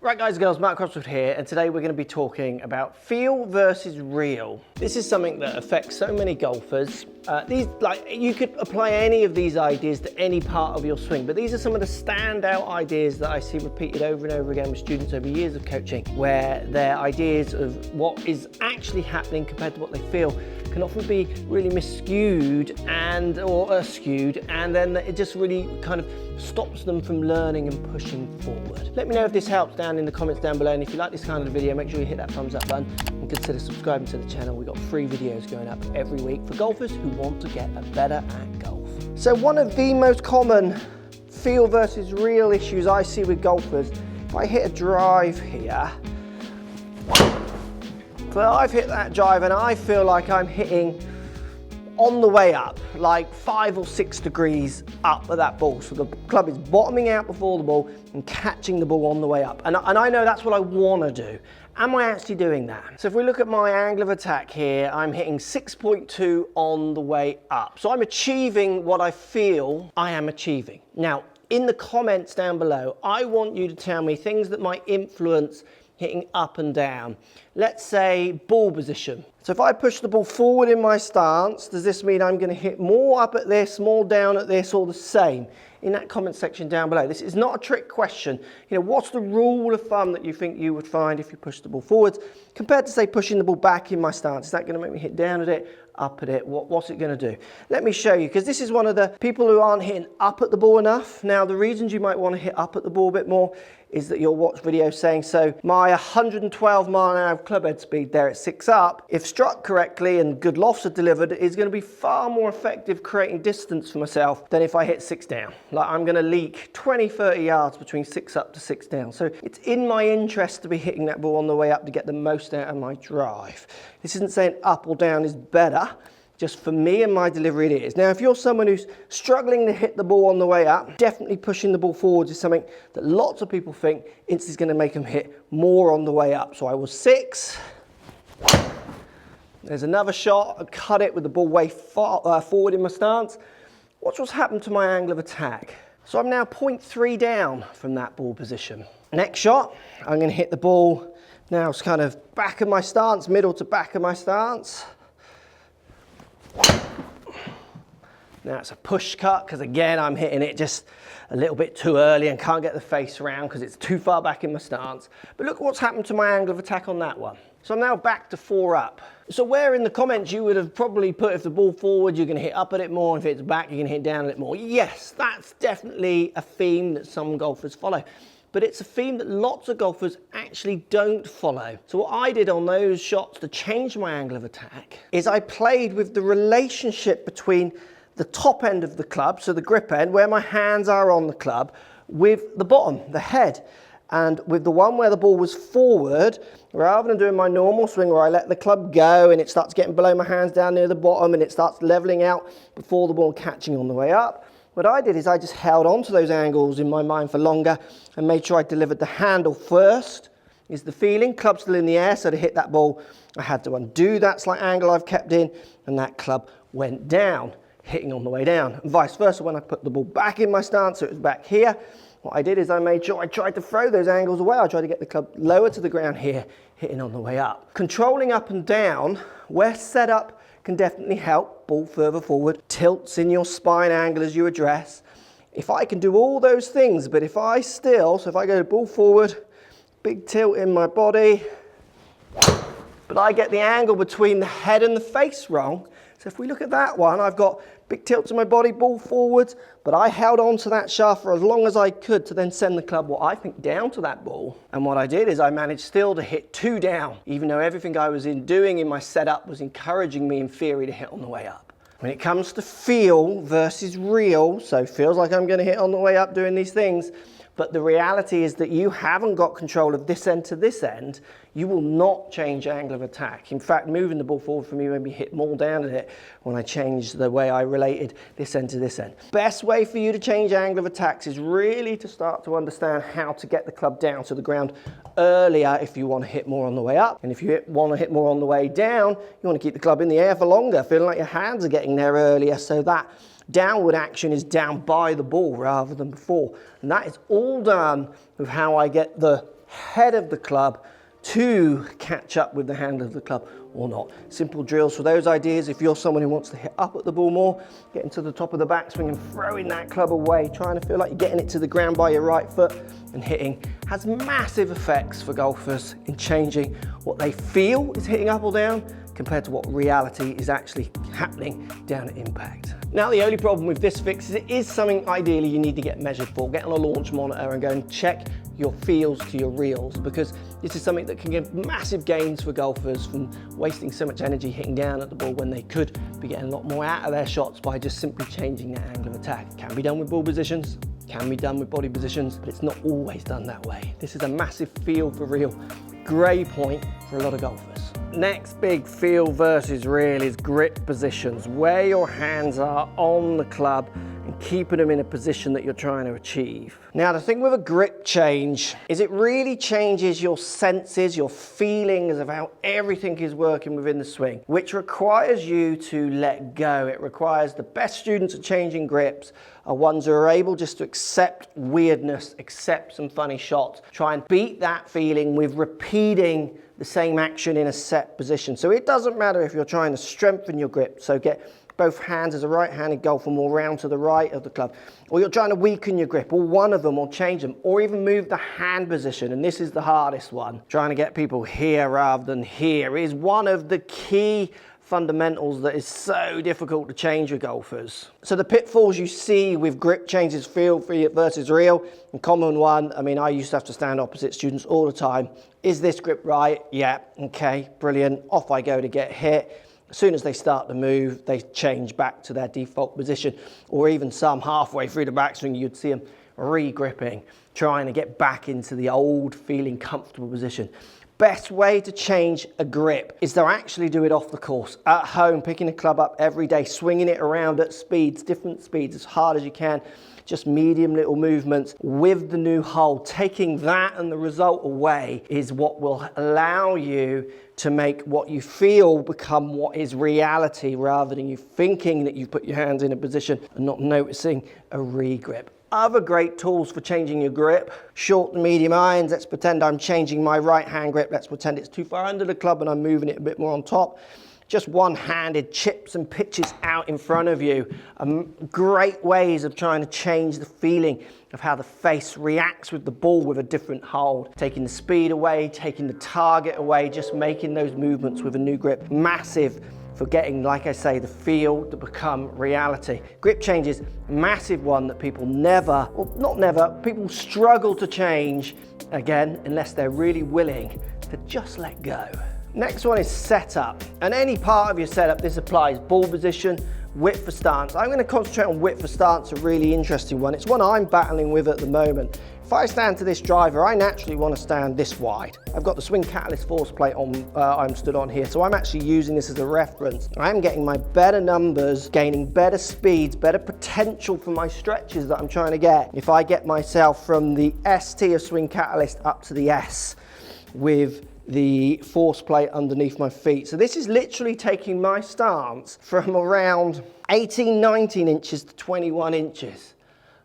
Right guys and girls, Mark Crossfield here, and today we're going to be talking about feel versus real. This is something that affects so many golfers. You could apply any of these ideas to any part of your swing, but these are some of the standout ideas that I see repeated over and over again with students over years of coaching, where their ideas of what is actually happening compared to what they feel can often be really miscued or skewed, and then it just really kind of stops them from learning and pushing forward. Let me know if this helps down in the comments down below, and if you like this kind of video, make sure you hit that thumbs up button and consider subscribing to the channel. We've got free videos going up every week for golfers who want to get better at golf. So one of the most common feel versus real issues I see with golfers, if I hit a drive here, so I've hit that drive and I feel like I'm hitting on the way up, like 5 or 6 degrees up at that ball. So the club is bottoming out before the ball and catching the ball on the way up. And I know that's what I want to do. Am I actually doing that? So if we look at my angle of attack here, I'm hitting 6.2 on the way up. So I'm achieving what I feel I am achieving. Now, in the comments down below, I want you to tell me things that might influence hitting up and down. Let's say ball position. So if I push the ball forward in my stance, does this mean I'm going to hit more up at this, more down at this, or the same? In that comment section down below. This is not a trick question. You know, what's the rule of thumb that you think you would find if you push the ball forwards compared to, say, pushing the ball back in my stance? Is that going to make me hit down at it, up at it? What's it going to do? Let me show you, because this is one of the people who aren't hitting up at the ball enough. Now, the reasons you might want to hit up at the ball a bit more is that you'll watch videos saying, so my 112 mile an hour club head speed there at 6 up, if struck correctly and good lofts are delivered, is going to be far more effective creating distance for myself than if I hit 6 down. Like I'm going to leak 20, 30 yards between 6 up to 6 down. So it's in my interest to be hitting that ball on the way up to get the most out of my drive. This isn't saying up or down is better. Just for me and my delivery it is. Now, if you're someone who's struggling to hit the ball on the way up, definitely pushing the ball forwards is something that lots of people think is going to make them hit more on the way up. So I was 6. There's another shot. I cut it with the ball way far forward in my stance. Watch what's happened to my angle of attack. So I'm now 0.3 down from that ball position. Next shot, I'm going to hit the ball. Now it's kind of back of my stance, middle to back of my stance. Now it's a push cut because again I'm hitting it just a little bit too early and can't get the face around because it's too far back in my stance. But look what's happened to my angle of attack on that one. So I'm now back to 4 up. So where in the comments you would have probably put if the ball forward you're going to hit up at it more, and if it's back you're going to hit down at it more. Yes, that's definitely a theme that some golfers follow. But it's a theme that lots of golfers actually don't follow. So what I did on those shots to change my angle of attack is I played with the relationship between the top end of the club, so the grip end, where my hands are on the club, with the bottom, the head. And with the one where the ball was forward, rather than doing my normal swing where I let the club go and it starts getting below my hands down near the bottom and it starts leveling out before the ball catching on the way up, what I did is I just held on to those angles in my mind for longer and made sure I delivered the handle first, is the feeling. Club still in the air, so to hit that ball, I had to undo that slight angle I've kept in, and that club went down, hitting on the way down. And vice versa, when I put the ball back in my stance, so it was back here, what I did is I made sure I tried to throw those angles away. I tried to get the club lower to the ground here, hitting on the way up. Controlling up and down, where set up, can definitely help. Ball further forward, tilts in your spine angle as you address. If I can do all those things, but if I still, so if I go ball forward, big tilt in my body, but I get the angle between the head and the face wrong. So if we look at that one, I've got big tilt to my body, ball forwards, but I held on to that shaft for as long as I could to then send the club, what I think, down to that ball. And what I did is I managed still to hit 2 down, even though everything I was doing in my setup was encouraging me in theory to hit on the way up. When it comes to feel versus real, so feels like I'm going to hit on the way up doing these things, but the reality is that you haven't got control of this end to this end, you will not change angle of attack. In fact, moving the ball forward for me made me hit more down at it when I changed the way I related this end to this end. Best way for you to change angle of attacks is really to start to understand how to get the club down to the ground earlier if you want to hit more on the way up. And if you want to hit more on the way down, you want to keep the club in the air for longer, feeling like your hands are getting there earlier, so that downward action is down by the ball rather than before. And that is all done with how I get the head of the club to catch up with the hand of the club or not. Simple drills for those ideas. If you're someone who wants to hit up at the ball more, getting to the top of the backswing and throwing that club away, trying to feel like you're getting it to the ground by your right foot and hitting, has massive effects for golfers in changing what they feel is hitting up or down compared to what reality is actually happening down at impact. Now, the only problem with this fix is it is something ideally you need to get measured for. Get on a launch monitor and go and check your feels to your reels, because this is something that can give massive gains for golfers from wasting so much energy hitting down at the ball when they could be getting a lot more out of their shots by just simply changing their angle of attack. Can be done with ball positions, can be done with body positions, but it's not always done that way. This is a massive feel for real grey point for a lot of golfers. Next big feel versus real is grip positions, where your hands are on the club and keeping them in a position that you're trying to achieve. Now, the thing with a grip change is it really changes your senses, your feelings of how everything is working within the swing, which requires you to let go. It requires the best students at changing grips are ones who are able just to accept weirdness, accept some funny shots, try and beat that feeling with repeating the same action in a set position. So it doesn't matter if you're trying to strengthen your grip, so get both hands as a right-handed golfer more round to the right of the club, or you're trying to weaken your grip, or one of them, or change them, or even move the hand position, and this is the hardest one. Trying to get people here rather than here is one of the key fundamentals that is so difficult to change with golfers. So the pitfalls you see with grip changes, feel versus real, and common one, I mean, I used to have to stand opposite students all the time. Is this grip right? Yeah, okay, brilliant. Off I go to get hit. As soon as they start to move, they change back to their default position, or even some halfway through the backswing, you'd see them re-gripping, trying to get back into the old feeling comfortable position. Best way to change a grip is to actually do it off the course, at home, picking a club up every day, swinging it around at speeds, different speeds, as hard as you can, just medium little movements with the new hole. Taking that and the result away is what will allow you to make what you feel become what is reality, rather than you thinking that you've put your hands in a position and not noticing a re-grip. Other great tools for changing your grip, short and medium irons. Let's pretend I'm changing my right hand grip. Let's pretend it's too far under the club and I'm moving it a bit more on top. Just one-handed chips and pitches out in front of you. Great ways of trying to change the feeling of how the face reacts with the ball with a different hold. Taking the speed away, taking the target away, just making those movements with a new grip. Massive for getting, like I say, the feel to become reality. Grip changes, massive one that people never, or not never, people struggle to change, again, unless they're really willing to just let go. Next one is setup, and any part of your setup, this applies: ball position, width for stance. I'm going to concentrate on width for stance, a really interesting one. It's one I'm battling with at the moment. If I stand to this driver, I naturally want to stand this wide. I've got the Swing Catalyst force plate on, I'm stood on here, so I'm actually using this as a reference. I am getting my better numbers, gaining better speeds, better potential for my stretches that I'm trying to get if I get myself from the ST of Swing Catalyst up to the S with the force plate underneath my feet. So this is literally taking my stance from around 18, 19 inches to 21 inches.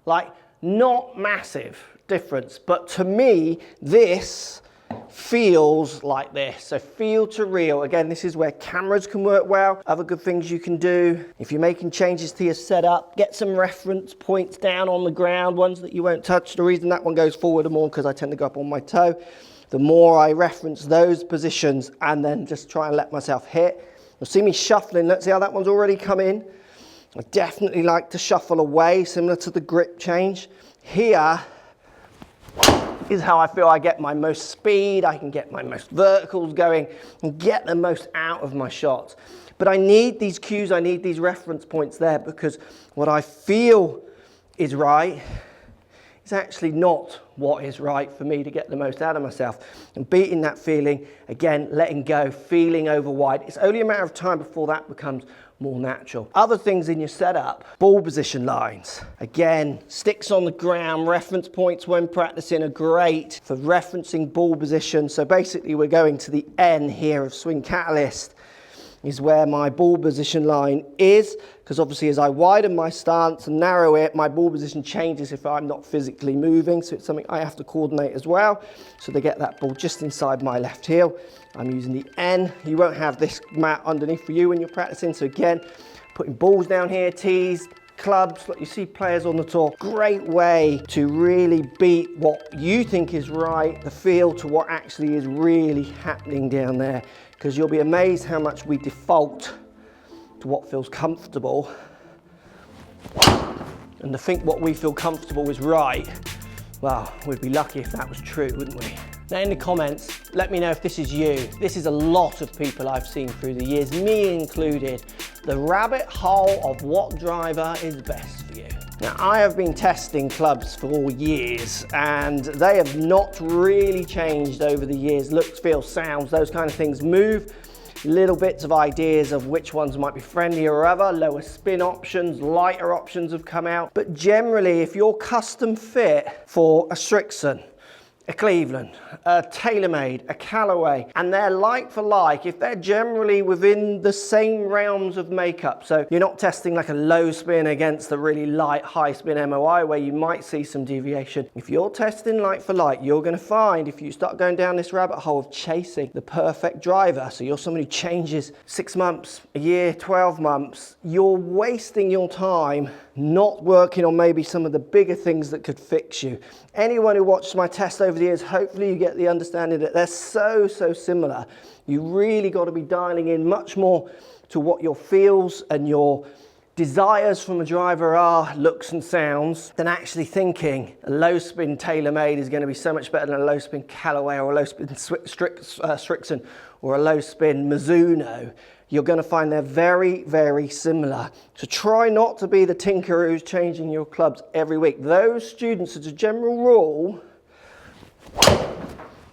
Like, not massive difference, but to me, this feels like this. So feel to real. Again, this is where cameras can work well. Other good things you can do if you're making changes to your setup, get some reference points down on the ground, ones that you won't touch. The reason that one goes forward more because I tend to go up on my toe. The more I reference those positions and then just try and let myself hit. You'll see me shuffling. Let's see how that one's already come in. I definitely like to shuffle away, similar to the grip change. Here is how I feel I get my most speed, I can get my most verticals going and get the most out of my shots. But I need these cues, I need these reference points there, because what I feel is right is actually not what is right for me to get the most out of myself. And beating that feeling, again, letting go, feeling over wide. It's only a matter of time before that becomes more natural. Other things in your setup, ball position lines. Again, sticks on the ground, reference points when practicing are great for referencing ball position. So basically we're going to the N here of Swing Catalyst. is where my ball position line is, because obviously as I widen my stance and narrow it, my ball position changes if I'm not physically moving, so it's something I have to coordinate as well. So to get that ball just inside my left heel, I'm using the N. You won't have this mat underneath for you when you're practicing, so again, putting balls down here, tees, clubs, like you see players on the tour. Great way to really beat what you think is right, the feel, to what actually is really happening down there, because you'll be amazed how much we default to what feels comfortable, and to think what we feel comfortable is right. Well, we'd be lucky if that was true, wouldn't we? Now in the comments, let me know if this is you. This is a lot of people I've seen through the years, me included. The rabbit hole of what driver is best for you. Now I have been testing clubs for years and they have not really changed over the years. Looks, feels, sounds, those kind of things move. Little bits of ideas of which ones might be friendlier or other, lower spin options, lighter options have come out. But generally, if you're custom fit for a Strixon, a Cleveland, a TaylorMade, a Callaway, and they're like for like, if they're generally within the same realms of makeup, so you're not testing like a low spin against a really light high spin MOI where you might see some deviation. If you're testing like for like, you're going to find if you start going down this rabbit hole of chasing the perfect driver, so you're somebody who changes 6 months, a year, 12 months, you're wasting your time not working on maybe some of the bigger things that could fix you. Anyone who watched my test over the years, hopefully you get the understanding that they're so similar. You really got to be dialing in much more to what your feels and your desires from a driver are, looks and sounds, than actually thinking a low spin TaylorMade is going to be so much better than a low spin Callaway or a low spin Strixon or a low spin Mizuno. You're going to find they're very similar. So try not to be the tinker who's changing your clubs every week. Those students, as a general rule,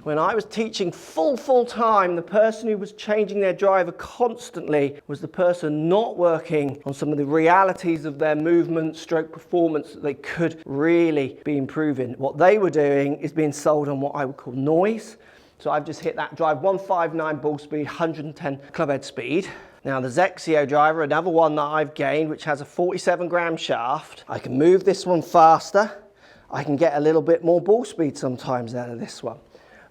when I was teaching full time, the person who was changing their driver constantly was the person not working on some of the realities of their movement, stroke performance that they could really be improving. What they were doing is being sold on what I would call noise. So I've just hit that drive, 159 ball speed, 110 club head speed. Now the Zexio driver, another one that I've gained, which has a 47 gram shaft. I can move this one faster. I can get a little bit more ball speed sometimes out of this one.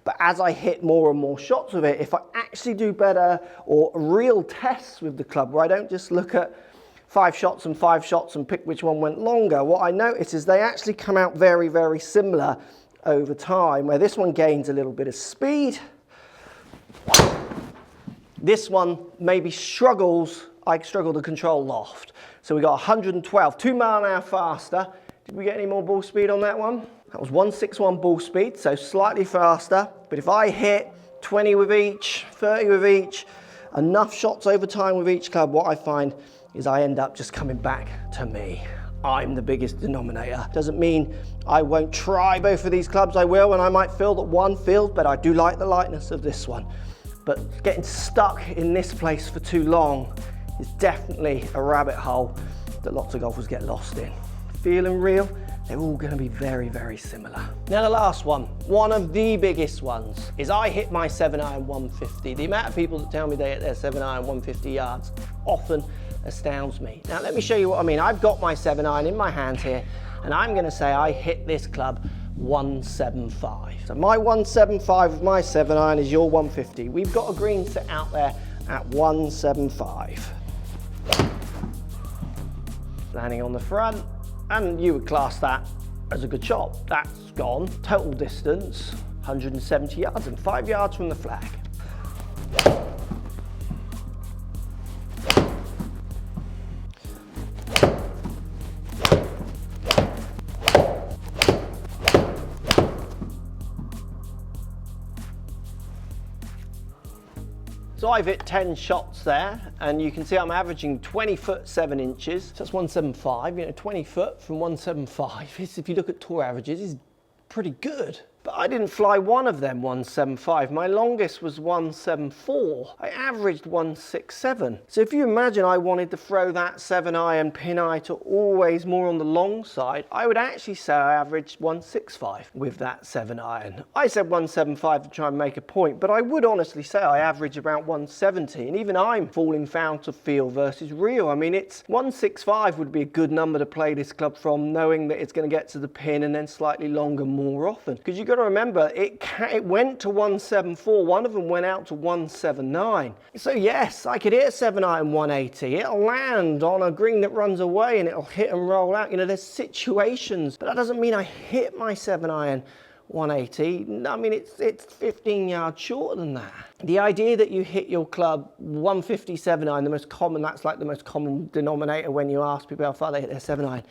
But as I hit more and more shots with it, if I actually do better or real tests with the club where I don't just look at 5 shots and pick which one went longer, what I notice is they actually come out very similar over time, where this one gains a little bit of speed. This one maybe struggles, I struggle to control loft. So we got 112, 2 mile an hour faster. Did we get any more ball speed on that one? That was 161 ball speed, so slightly faster. But if I hit 20 with each, 30 with each, enough shots over time with each club, what I find is I end up just coming back to me. I'm the biggest denominator. Doesn't mean I won't try both of these clubs, I will, and I might feel that one feels better. I do like the lightness of this one. But getting stuck in this place for too long is definitely a rabbit hole that lots of golfers get lost in. Feel and real, they're all going to be very similar. Now the last one of the biggest ones, is I hit my 7-iron 150. The amount of people that tell me they hit their 7-iron 150 yards often astounds me. Now let me show you what I mean. I've got my 7-iron in my hand here, and I'm going to say I hit this club 175. So my 175 of my 7-iron is your 150. We've got a green set out there at 175. Landing on the front, and you would class that as a good shot. That's gone. Total distance, 170 yards and 5 yards from the flag. So I've hit 10 shots there, and you can see I'm averaging 20 foot 7 inches. So that's 175, 20 foot from 175. If you look at tour averages, is pretty good. but I didn't fly one of them 175. My longest was 174. I averaged 167. So if you imagine I wanted to throw that 7-iron pin eye to always more on the long side, I would actually say I averaged 165 with that 7-iron. I said 175 to try and make a point, but I would honestly say I average about 170, and even I'm falling foul to feel versus real. I mean, it's 165 would be a good number to play this club from, knowing that it's going to get to the pin and then slightly longer more often. Because you've got to remember, it went to 174, one of them went out to 179. So yes, I could hit a 7-iron 180, it'll land on a green that runs away and it'll hit and roll out. You know, there's situations, but that doesn't mean I hit my 7-iron 180. I mean, it's 15 yards shorter than that. The idea that you hit your club 157 iron, that's like the most common denominator when you ask people how far they hit their 7-iron.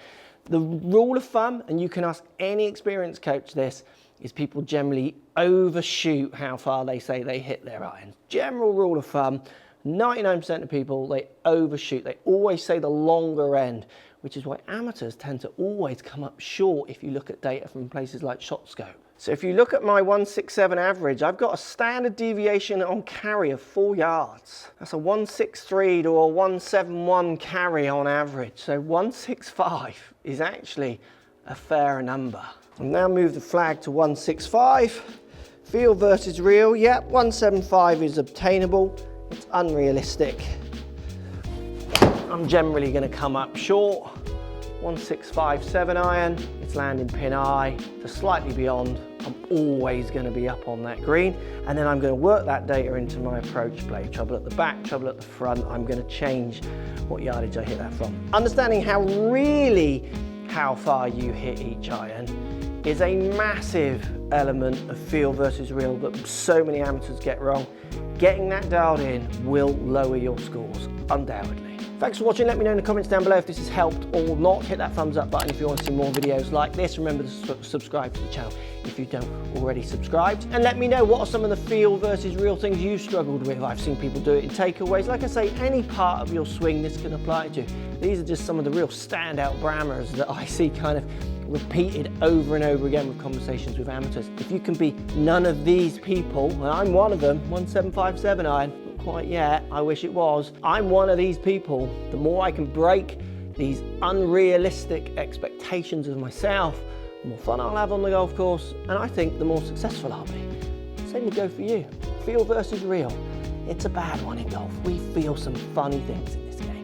The rule of thumb, and you can ask any experienced coach this, is people generally overshoot how far they say they hit their irons. General rule of thumb, 99% of people, they overshoot. They always say the longer end, which is why amateurs tend to always come up short if you look at data from places like ShotScope. So if you look at my 167 average, I've got a standard deviation on carry of 4 yards. That's a 163 to a 171 carry on average. So 165 is actually a fair number. I'll now move the flag to 165. Feel versus real, yep, 175 is obtainable. It's unrealistic. I'm generally going to come up short. 165 7-iron, it's landing pin eye to slightly beyond. I'm always going to be up on that green, and then I'm going to work that data into my approach play. Trouble at the back, trouble at the front. I'm going to change what yardage I hit that from. Understanding how far you hit each iron is a massive element of feel versus real that so many amateurs get wrong. Getting that dialed in will lower your scores, undoubtedly. Thanks for watching. Let me know in the comments down below if this has helped or not. Hit that thumbs up button if you want to see more videos like this. Remember to subscribe to the channel if you don't already subscribed. And let me know what are some of the feel versus real things you've struggled with. I've seen people do it in takeaways. Like I say, any part of your swing this can apply to. These are just some of the real standout brammers that I see kind of repeated over and over again with conversations with amateurs. If you can be none of these people, and I'm one of them, 175 7-iron, not quite yet, I wish it was. I'm one of these people. The more I can break these unrealistic expectations of myself, the more fun I'll have on the golf course, and I think the more successful I'll be. Same will go for you. Feel versus real. It's a bad one in golf. We feel some funny things in this game.